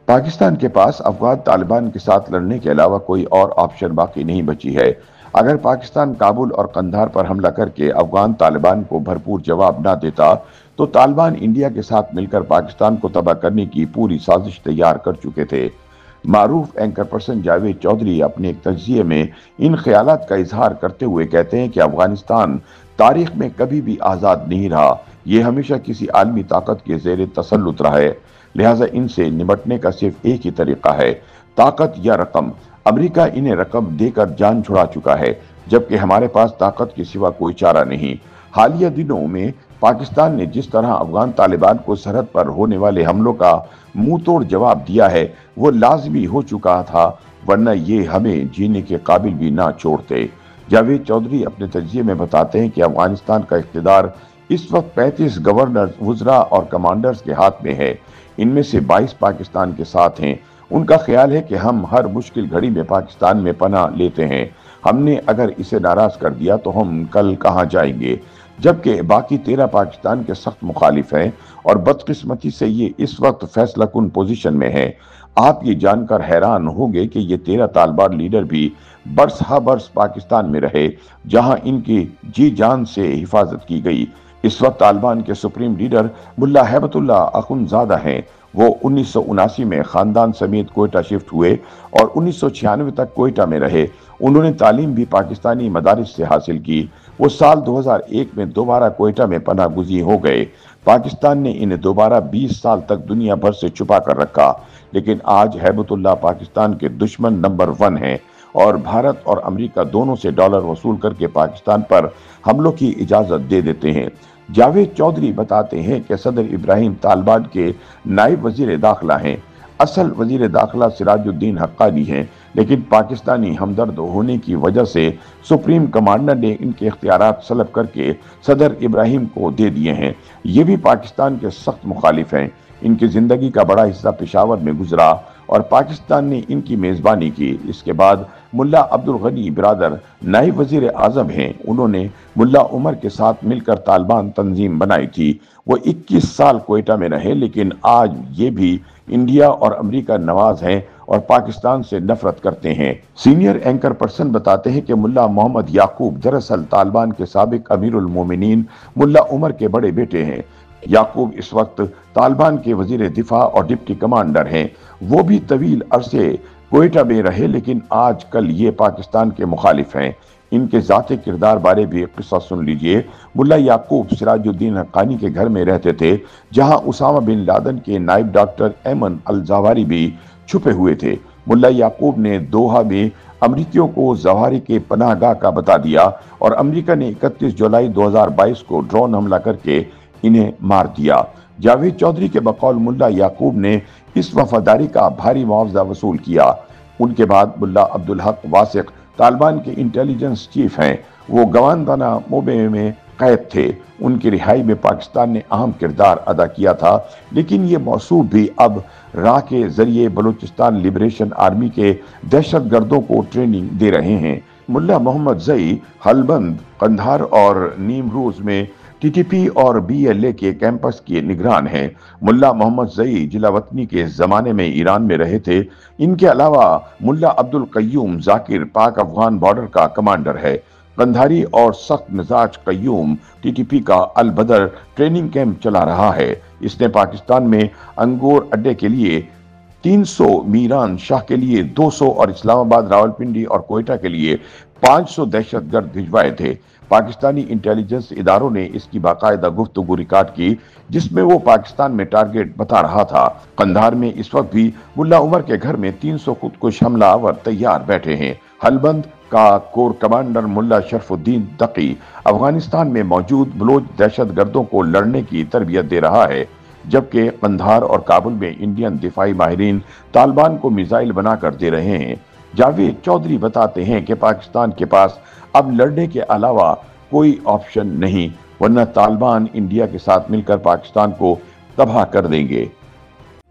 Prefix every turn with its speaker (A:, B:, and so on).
A: پاکستان کے پاس افغان طالبان کے ساتھ لڑنے کے علاوہ کوئی اور آپشن باقی نہیں بچی ہے۔ اگر پاکستان کابل اور قندھار پر حملہ کر کے افغان طالبان کو بھرپور جواب نہ دیتا تو طالبان انڈیا کے ساتھ مل کر پاکستان کو تباہ کرنے کی پوری سازش تیار کر چکے تھے۔ معروف اینکر پرسن جاوید چودھری اپنے ایک تجزیے میں ان خیالات کا اظہار کرتے ہوئے کہتے ہیں کہ افغانستان تاریخ میں کبھی بھی آزاد نہیں رہا، یہ ہمیشہ کسی عالمی طاقت کے زیر تسلط رہا ہے، لہٰذا ان سے نمٹنے کا صرف ایک ہی طریقہ ہے، طاقت یا رقم۔ امریکہ انہیں رقم دے کر جان چھڑا چکا ہے، جبکہ ہمارے پاس طاقت کے سوا کوئی چارہ نہیں۔ حالیہ دنوں میں پاکستان نے جس طرح افغان طالبان کو سرحد پر ہونے والے حملوں کا منہ توڑ جواب دیا ہے وہ لازمی ہو چکا تھا، ورنہ یہ ہمیں جینے کے قابل بھی نہ چھوڑتے۔ جاوید چودھری اپنے تجزیے میں بتاتے ہیں کہ افغانستان کا اقتدار اس وقت 35 گورنر، وزراء اور کمانڈرز کے ہاتھ میں ہے، ان میں سے 22 پاکستان کے ساتھ ہیں۔ ان کا خیال ہے کہ ہم ہر مشکل گھڑی میں پاکستان میں پناہ لیتے ہیں، ہم نے اگر اسے ناراض کر دیا تو ہم کل کہاں جائیں گے، جبکہ باقی 13 پاکستان کے سخت مخالف ہیں اور بدقسمتی سے یہ اس وقت فیصلہ کن پوزیشن میں ہیں۔ آپ یہ جان کر حیران ہوں گے کہ یہ 13 طالبان لیڈر بھی برس ہا برس پاکستان میں رہے، جہاں ان کی جی جان سے حفاظت کی گئی۔ اس وقت طالبان کے سپریم لیڈر ملا ہیبت اللہ اخنزادہ ہیں۔ وہ 1979 میں خاندان سمیت کوئٹہ شفٹ ہوئے اور 1996 تک کوئٹہ میں رہے۔ انہوں نے تعلیم بھی پاکستانی مدارس سے حاصل کی۔ وہ سال 2001 میں دوبارہ کوئٹہ میں پناہ گزین ہو گئے۔ پاکستان نے انہیں دوبارہ 20 سال تک دنیا بھر سے چھپا کر رکھا، لیکن آج ہیبت اللہ پاکستان کے دشمن نمبر 1 ہیں اور بھارت اور امریکہ دونوں سے ڈالر وصول کر کے پاکستان پر حملوں کی اجازت دے دیتے ہیں۔ جاوید چودھری بتاتے ہیں کہ صدر ابراہیم طالبان کے نائب وزیر داخلہ ہیں۔ اصل وزیر داخلہ سراج الدین حقانی ہیں، لیکن پاکستانی ہمدرد ہونے کی وجہ سے سپریم کمانڈر نے ان کے اختیارات سلب کر کے صدر ابراہیم کو دے دیے ہیں۔ یہ بھی پاکستان کے سخت مخالف ہیں۔ ان کی زندگی کا بڑا حصہ پشاور میں گزرا اور پاکستان نے ان کی میزبانی کی۔ اس کے بعد ملا عبدالغنی برادر نائب وزیر اعظم ہیں۔ انہوں نے ملا عمر کے ساتھ مل کر طالبان تنظیم بنائی تھی۔ وہ 21 سال کوئٹہ میں رہے، لیکن آج یہ بھی انڈیا اور امریکہ نواز ہیں اور پاکستان سے نفرت کرتے ہیں۔ سینئر اینکر پرسن بتاتے ہیں کہ ملا محمد یعقوب دراصل طالبان کے سابق امیر المومنین ملا عمر کے بڑے بیٹے ہیں۔ یعقوب اس وقت طالبان کے وزیر دفاع اور ڈپٹی کمانڈر ہیں۔ وہ بھی طویل عرصے کوئٹہ میں رہے، لیکن آج کل یہ پاکستان کے مخالف ہیں۔ ان کے ذاتی کردار بارے بھی قصہ سن لیجئے۔ ملا یعقوب سراج الدین حقانی کے گھر میں رہتے تھے، جہاں اسامہ بن لادن کے نائب ڈاکٹر ایمن الزواہری بھی چھپے ہوئے تھے۔ ملا یعقوب نے دوحہ میں امریکیوں کو زواہری کے پناہ گاہ کا بتا دیا اور امریکہ نے 31 جولائی 2022 کو ڈرون حملہ کر کے انہیں مار دیا۔ جاوید چودھری کے بقول ملا یعقوب نے اس وفاداری کا بھاری معاوضہ وصول کیا۔ ان کے بعد ملا عبدالحق واسق طالبان کے انٹیلیجنس چیف ہیں۔ وہ گوانتانامو موبے میں قید تھے۔ ان کی رہائی میں پاکستان نے اہم کردار ادا کیا تھا، لیکن یہ موصوف بھی اب راہ کے ذریعے بلوچستان لبریشن آرمی کے دہشت گردوں کو ٹریننگ دے رہے ہیں۔ ملا محمد زئی ہلبند، قندھار اور نیمروز میں ٹی ٹی پی اور بی ایل اے کے کیمپس کے نگران ہیں۔ ملا محمد زئی جلاوطنی کے زمانے میں ایران میں رہے تھے۔ ان کے علاوہ ملا عبدالقیوم ذاکر پاک افغان بارڈر کا کمانڈر ہے۔ قندھاری اور سخت مزاج قیوم ٹی ٹی پی کا البدر ٹریننگ کیمپ چلا رہا ہے۔ اس نے پاکستان میں انگور اڈے کے لیے 300، میران شاہ کے لیے 200 اور اسلام آباد، راولپنڈی اور کوئٹہ کے لیے 500 دہشت گرد بھجوائے تھے۔ پاکستانی انٹیلیجنس اداروں نے اس کی باقاعدہ گفتگو ریکارڈ کی، جس میں وہ پاکستان میں ٹارگٹ بتا رہا تھا۔ قندھار میں اس وقت بھی ملا عمر کے گھر میں 300 خودکش حملہ آور تیار بیٹھے ہیں۔ ہلبند کا کور کمانڈر ملا شرف الدین تقی افغانستان میں موجود بلوچ دہشت گردوں کو لڑنے کی تربیت دے رہا ہے، جبکہ قندھار اور کابل میں انڈین دفاعی ماہرین طالبان کو میزائل بنا کر دے رہے ہیں۔ جاوید چودھری بتاتے ہیں کہ پاکستان کے پاس اب لڑنے کے علاوہ کوئی آپشن نہیں، ورنہ طالبان انڈیا کے ساتھ مل کر پاکستان کو تباہ کر دیں گے۔